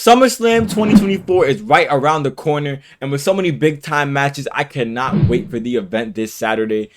SummerSlam 2024 is right around the corner, and with so many big time matches, I cannot wait for the event this Saturday.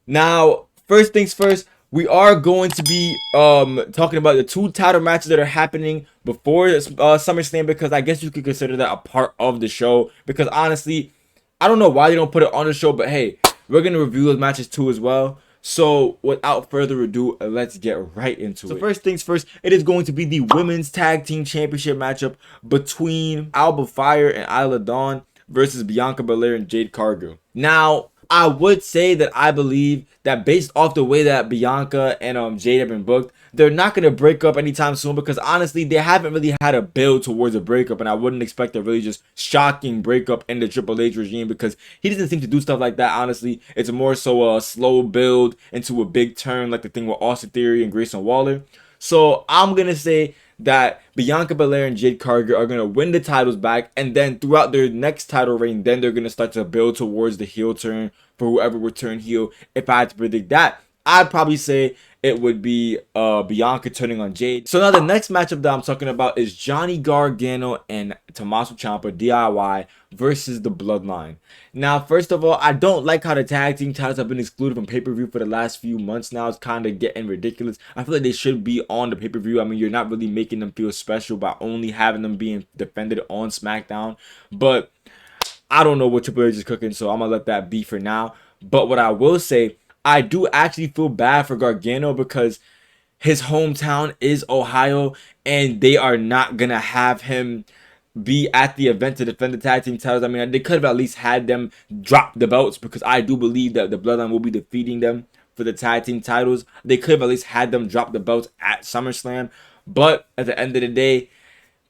Now, first things first, we are going to be talking about the two title matches that are happening before SummerSlam, because I guess you could consider that a part of the show, because honestly, I don't know why they don't put it on the show, but hey, we're going to review those matches too as well. So without further ado, let's get right into it. So first things first, it is going to be the Women's Tag Team Championship matchup between Alba Fire and Isla Dawn versus Bianca Belair and Jade Cargill. Now, I would say that I believe that based off the way that Bianca and Jade have been booked, they're not going to break up anytime soon, because honestly, they haven't really had a build towards a breakup, and I wouldn't expect a really just shocking breakup in the Triple H regime, because he doesn't seem to do stuff like that, honestly. It's more so a slow build into a big turn, like the thing with Austin Theory and Grayson Waller. So I'm going to say that Bianca Belair and Jade Cargill are going to win the titles back, and then throughout their next title reign, then they're going to start to build towards the heel turn for whoever would turn heel. If I had to predict that, I'd probably say it would be Bianca turning on Jade. So now the next matchup that I'm talking about is Johnny Gargano and Tommaso Ciampa DIY versus the Bloodline. Now, first of all, I don't like how the tag team titles have been excluded from pay-per-view for the last few months now. It's kind of getting ridiculous. I feel like they should be on the pay-per-view. I mean, you're not really making them feel special by only having them being defended on SmackDown. But I don't know what Triple H is cooking, so I'm going to let that be for now. But what I will say, I do actually feel bad for Gargano, because his hometown is Ohio, and they are not going to have him be at the event to defend the tag team titles. I mean, they could have at least had them drop the belts, because I do believe that the Bloodline will be defeating them for the tag team titles. They could have at least had them drop the belts at SummerSlam. But at the end of the day,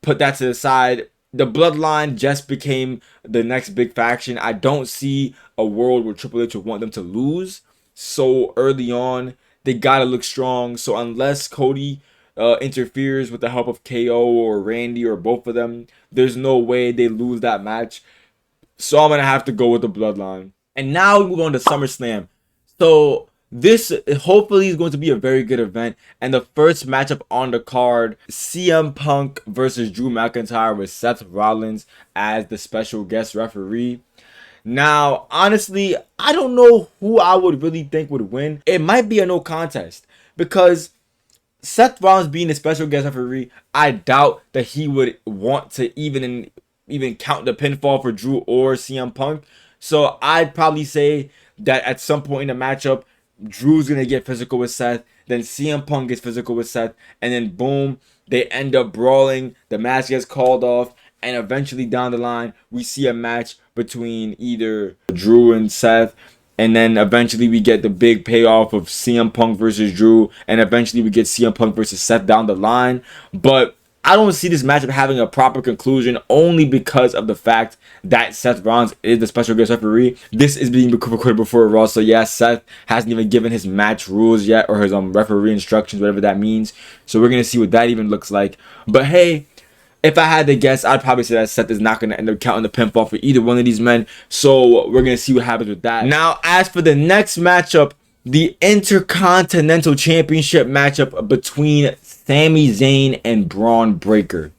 put that to the side. The Bloodline just became the next big faction. I don't see a world where Triple H would want them to lose so early on. They gotta look strong. So unless Cody interferes with the help of KO or Randy or both of them, there's no way they lose that match. So I'm gonna have to go with the Bloodline. And now we move on to SummerSlam. So this hopefully is going to be a very good event. And the first matchup on the card, CM Punk versus Drew McIntyre with Seth Rollins as the special guest referee. Now, honestly, I don't know who I would really think would win. It might be a no contest, because Seth Rollins being a special guest referee, I doubt that he would want to even count the pinfall for Drew or CM Punk. So I'd probably say that at some point in the matchup, Drew's going to get physical with Seth, then CM Punk gets physical with Seth, and then boom, they end up brawling, the match gets called off, and eventually down the line, we see a match between either Drew and Seth, and then eventually we get the big payoff of CM Punk versus Drew, and eventually we get CM Punk versus Seth down the line. But I don't see this matchup having a proper conclusion, only because of the fact that Seth Rollins is the special guest referee. This is being recorded before Raw, so yeah, Seth hasn't even given his match rules yet, or his referee instructions, whatever that means. So we're going to see what that even looks like. But hey, if I had to guess, I'd probably say that Seth is not going to end up counting the pinfall for either one of these men. So we're going to see what happens with that. Now, as for the next matchup, the Intercontinental Championship matchup between Sami Zayn and Braun Breaker.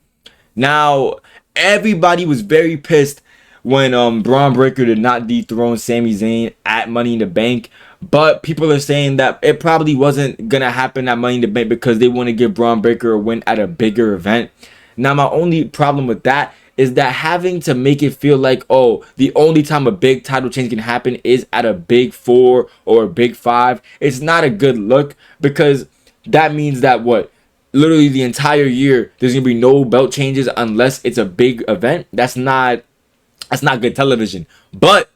Now, everybody was very pissed when Braun Breaker did not dethrone Sami Zayn at Money in the Bank. But people are saying that it probably wasn't going to happen at Money in the Bank because they want to give Braun Breaker a win at a bigger event. Now, my only problem with that is that having to make it feel like, oh, the only time a big title change can happen is at a big 4 or a big 5. It's not a good look, because that means that what? Literally the entire year, there's going to be no belt changes unless it's a big event. That's not good television. But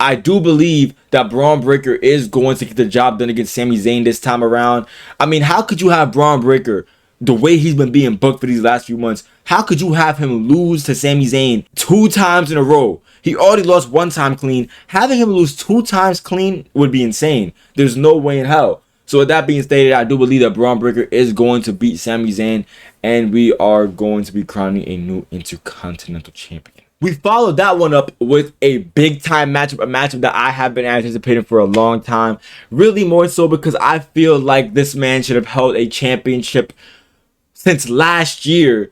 I do believe that Braun Breaker is going to get the job done against Sami Zayn this time around. I mean, how could you have Braun Breaker, the way he's been being booked for these last few months, how could you have him lose to Sami Zayn 2 times in a row? He already lost 1 time clean. Having him lose 2 times clean would be insane. There's no way in hell. So with that being stated, I do believe that Braun Breaker is going to beat Sami Zayn, and we are going to be crowning a new Intercontinental Champion. We followed that one up with a big time matchup, a matchup that I have been anticipating for a long time. Really more so because I feel like this man should have held a championship since last year.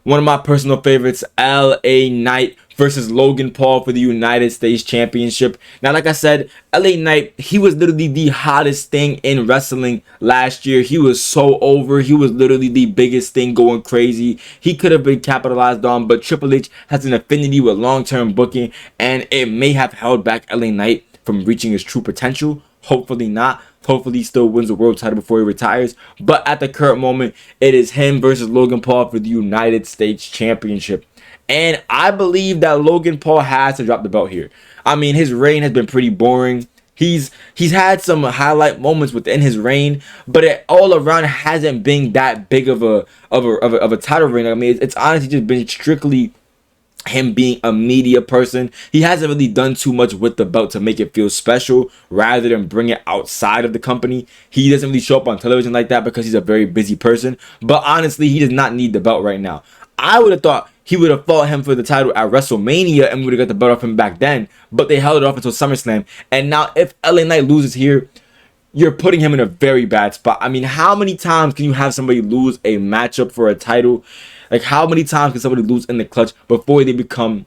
one of my personal favorites, LA Knight versus Logan Paul for the United States Championship. Now, like I said, LA Knight, he was literally the hottest thing in wrestling last year. He was so over. He was literally the biggest thing going crazy. He could have been capitalized on, but Triple H has an affinity with long-term booking, and it may have held back LA Knight from reaching his true potential. Hopefully not. Hopefully he still wins the world title before he retires. But at the current moment, it is him versus Logan Paul for the United States Championship. And I believe that Logan Paul has to drop the belt here. I mean, his reign has been pretty boring. He's had some highlight moments within his reign, but it all around hasn't been that big of a title reign. I mean, it's honestly just been strictly him being a media person. He hasn't really done too much with the belt to make it feel special rather than bring it outside of the company. He doesn't really show up on television like that because he's a very busy person. But honestly, he does not need the belt right now. I would have thought he would have fought him for the title at WrestleMania and would have got the belt off him back then, but they held it off until SummerSlam. And now if LA Knight loses here, you're putting him in a very bad spot. I mean, how many times can you have somebody lose a matchup for a title? Like, how many times can somebody lose in the clutch before they become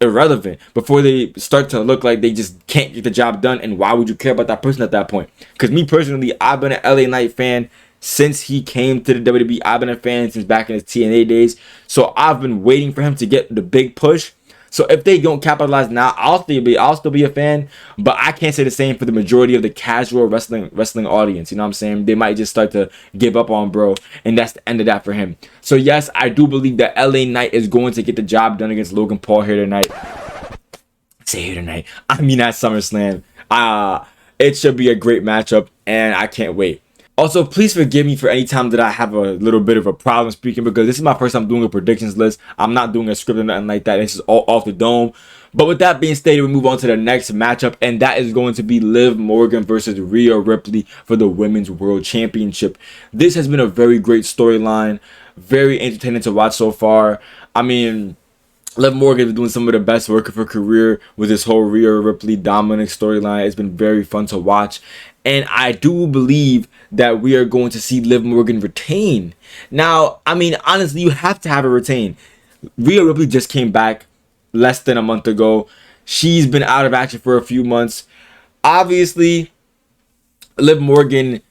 irrelevant? Before they start to look like they just can't get the job done? And why would you care about that person at that point? Because me personally, I've been an LA Knight fan since he came to the WWE. I've been a fan since back in his TNA days. So I've been waiting for him to get the big push. So if they don't capitalize now, I'll still be a fan, but I can't say the same for the majority of the casual wrestling audience. You know what I'm saying? They might just start to give up on bro, and that's the end of that for him. So yes, I do believe that LA Knight is going to get the job done against Logan Paul here tonight. Say here tonight. I mean at SummerSlam. It should be a great matchup, and I can't wait. Also, please forgive me for any time that I have a little bit of a problem speaking, because this is my first time doing a predictions list. I'm not doing a script or nothing like that. This is all off the dome. But with that being stated, we move on to the next matchup, and that is going to be Liv Morgan versus Rhea Ripley for the Women's World Championship. This has been a very great storyline, very entertaining to watch so far. I mean, Liv Morgan is doing some of the best work of her career with this whole Rhea Ripley Dominic storyline. It's been very fun to watch. And I do believe that we are going to see Liv Morgan retain. Now, I mean, honestly, you have to have her retain. Rhea Ripley just came back less than a month ago. She's been out of action for a few months. Obviously, Liv Morgan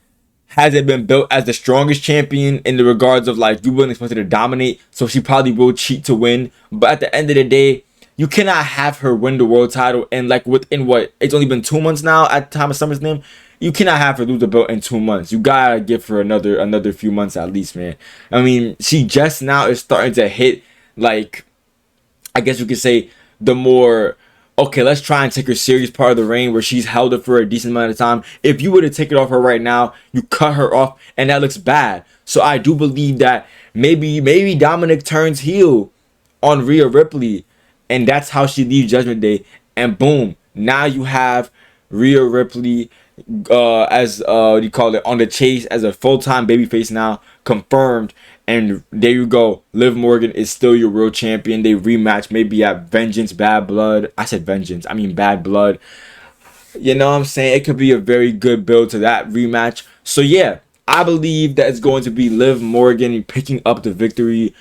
hasn't been built as the strongest champion in the regards of, like, you wouldn't expect her to dominate, so she probably will cheat to win. But at the end of the day, you cannot have her win the world title, and like within what, it's only been 2 months now at the time of SummerSlam. You cannot have her lose the belt in 2 months. You gotta give her another few months at least, man. I mean, she just now is starting to hit, like, I guess you could say, the more, okay, let's try and take her serious part of the reign where she's held it for a decent amount of time. If you were to take it off her right now, you cut her off, and that looks bad. So I do believe that maybe Dominic turns heel on Rhea Ripley, and that's how she leaves Judgment Day. And boom, now you have Rhea Ripley as what do you call it, on the chase as a full-time babyface now, confirmed. And there you go, Liv Morgan is still your world champion. They rematch maybe at Vengeance Bad Blood. I said Vengeance, I mean Bad Blood. You know what I'm saying? It could be a very good build to that rematch. So yeah, I believe that it's going to be Liv Morgan picking up the victory,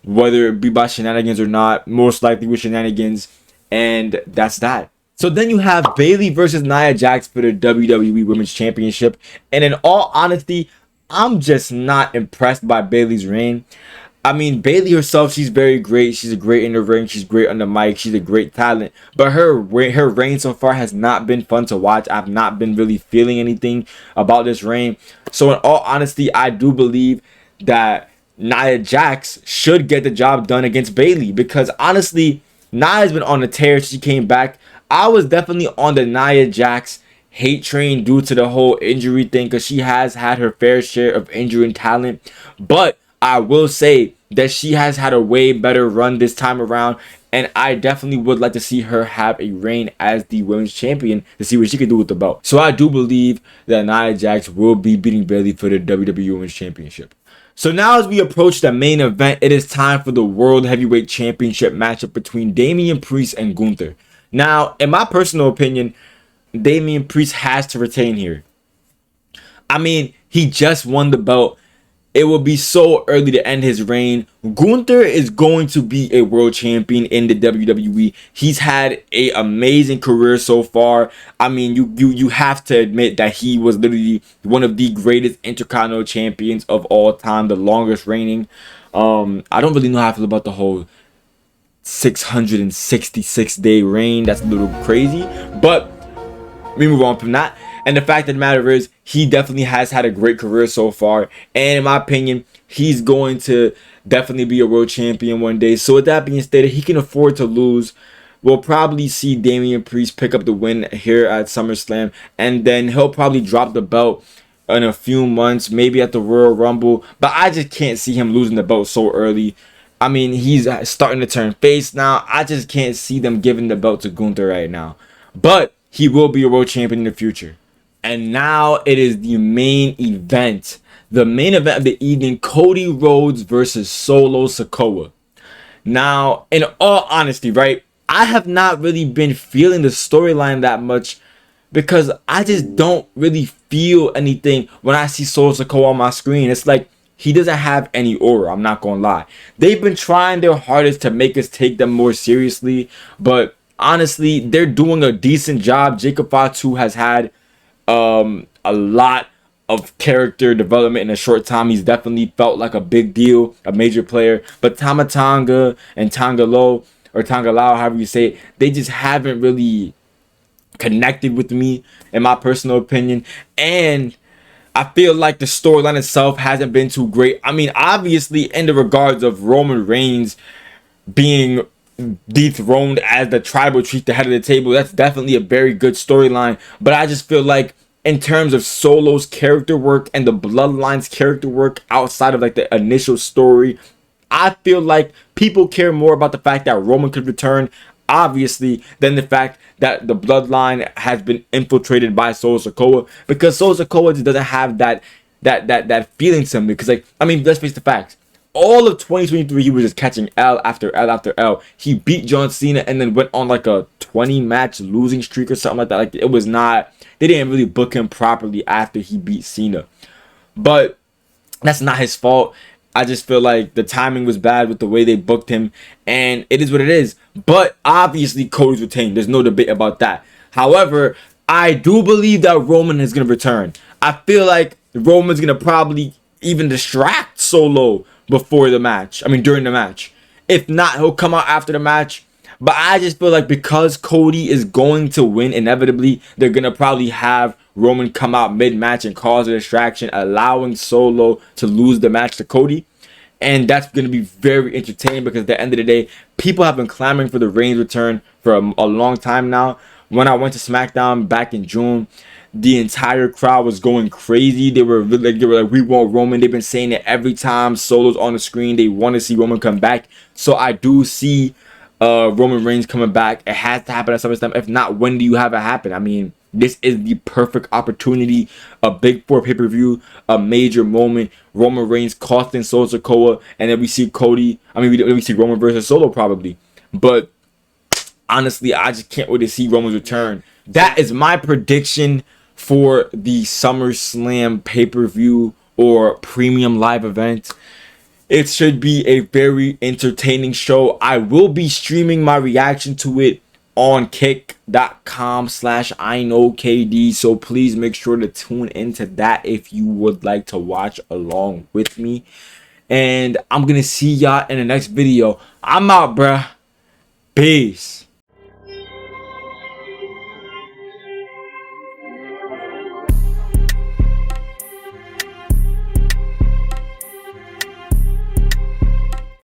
whether it be by shenanigans or not, most likely with shenanigans. And that's that. So then you have Bayley versus Nia Jax for the WWE Women's Championship. And in all honesty, I'm just not impressed by Bayley's reign. I mean, Bayley herself, she's very great. She's a great in the ring. She's great on the mic. She's a great talent. But her reign so far has not been fun to watch. I've not been really feeling anything about this reign. So in all honesty, I do believe that Nia Jax should get the job done against Bayley, because honestly, Nia's been on the tear since she came back. I was definitely on the Nia Jax hate train due to the whole injury thing, because she has had her fair share of injury and talent. But I will say that she has had a way better run this time around, and I definitely would like to see her have a reign as the women's champion to see what she can do with the belt. So I do believe that Nia Jax will be beating Bayley for the WWE Women's Championship. So now as we approach the main event, it is time for the World Heavyweight Championship matchup between Damian Priest and Gunther. Now, in my personal opinion, Damian Priest has to retain here. I mean, he just won the belt it will be so early to end his reign. Gunther is going to be a world champion in the WWE. He's had an amazing career so far. I mean, you have to admit that he was literally one of the greatest Intercontinental champions of all time, the longest reigning. I don't really know how I feel about the whole 666-day reign. That's a little crazy, but we move on from that. And the fact of the matter is, he definitely has had a great career so far. And in my opinion, he's going to definitely be a world champion one day. So with that being stated, he can afford to lose. We'll probably see Damian Priest pick up the win here at SummerSlam. And then he'll probably drop the belt in a few months, maybe at the Royal Rumble. But I just can't see him losing the belt so early. I mean, he's starting to turn face now. I just can't see them giving the belt to Gunther right now. But he will be a world champion in the future. And now it is the main event. The main event of the evening, Cody Rhodes versus Solo Sikoa. Now, in all honesty, right, I have not really been feeling the storyline that much because I just don't really feel anything when I see Solo Sikoa on my screen. It's like he doesn't have any aura, I'm not gonna lie. They've been trying their hardest to make us take them more seriously, but honestly, they're doing a decent job. Jacob Fatu has had a lot of character development in a short time. He's definitely felt like a big deal, a major player. But Tama Tonga and Tongalo, or Tongalao, however you say it, they just haven't really connected with me, in my personal opinion. And I feel like the storyline itself hasn't been too great. I mean, obviously, in the regards of Roman Reigns being dethroned as the tribal chief, the head of the table, that's definitely a very good storyline. But I just feel like in terms of Solo's character work and the Bloodline's character work outside of like the initial story, I feel like people care more about the fact that Roman could return, obviously, than the fact that the Bloodline has been infiltrated by Solo Sikoa, because Solo Sikoa just doesn't have that feeling to me. Because, like, I mean, let's face the facts. All of 2023, he was just catching L after L after L. He beat John Cena and then went on like a 20-match losing streak or something like that. Like, it was not, they didn't really book him properly after he beat Cena. But that's not his fault. I just feel like the timing was bad with the way they booked him, and it is what it is. But obviously, Cody's retained. There's no debate about that. However, I do believe that Roman is going to return. I feel like Roman's going to probably even distract Solo before the match. I mean, during the match. If not, he'll come out after the match. But I just feel like because Cody is going to win inevitably, they're going to probably have Roman come out mid-match and cause a distraction, allowing Solo to lose the match to Cody. And that's going to be very entertaining because at the end of the day, people have been clamoring for the Reigns return for a long time now. When I went to SmackDown back in June, the entire crowd was going crazy. They were like, we want Roman. They've been saying it every time Solo's on the screen. They want to see Roman come back. So I do see Roman Reigns coming back. It has to happen at SummerSlam. If not, when do you have it happen? I mean, this is the perfect opportunity. A big four pay-per-view, a major moment. Roman Reigns costing Solo Sikoa, and then we see Cody. I mean, we see Roman versus Solo probably. But honestly, I just can't wait to see Roman's return. That is my prediction for the SummerSlam pay-per-view or premium live event. It should be a very entertaining show. I will be streaming my reaction to it on kick.com/iknowkd, so please make sure to tune into that if you would like to watch along with me. And I'm gonna see y'all in the next video. I'm out, bruh. Peace.